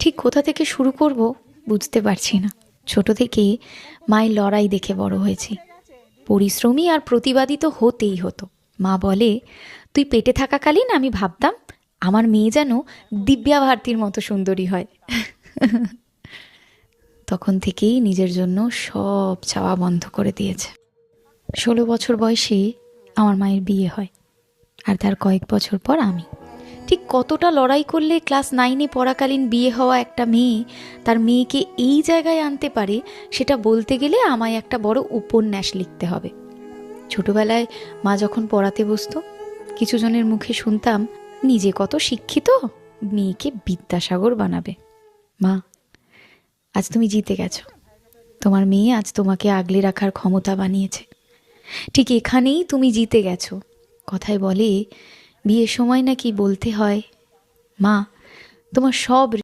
ঠিক কোথা থেকে শুরু করব বুঝতে পারছি না। ছোট থেকে মায়ের লড়াই দেখে বড় হয়েছি। পরিশ্রমী আর প্রতিবাদী তো হতেই হতো। মা বলে, তুই পেটে থাকাকালীন আমি ভাবতাম আমার মেয়ে যেন দিব্যা ভারতীর মতো সুন্দরী হয়। তখন থেকেই নিজের জন্য সব চাওয়া বন্ধ করে দিয়েছে। 16 বছর বয়সে আমার মায়ের বিয়ে হয়, আর তার কয়েক বছর পর আমি। ঠিক কতটা লড়াই করলে ক্লাস 9-এ পড়াকালীন বিয়ে হওয়া একটা মেয়ে তার মেয়েকে এই জায়গায় আনতে পারে, সেটা বলতে গেলে আমায় একটা বড় উপন্যাস লিখতে হবে। ছোটবেলায় মা যখন পড়াতে বসতো, কিছু জনের মুখে শুনতাম, নিজে কত শিক্ষিত, মেয়েকে বিদ্যাসাগর বানাবে। মা, আজ তুমি জিতে গেছো। তোমার মেয়ে আজ তোমাকে আগলে রাখার ক্ষমতা বানিয়েছে। ঠিক এখানেই তুমি জিতে গেছো। কথায় বলে, বিয়ের সময় নাকি বলতে হয়, মা, তোমার সব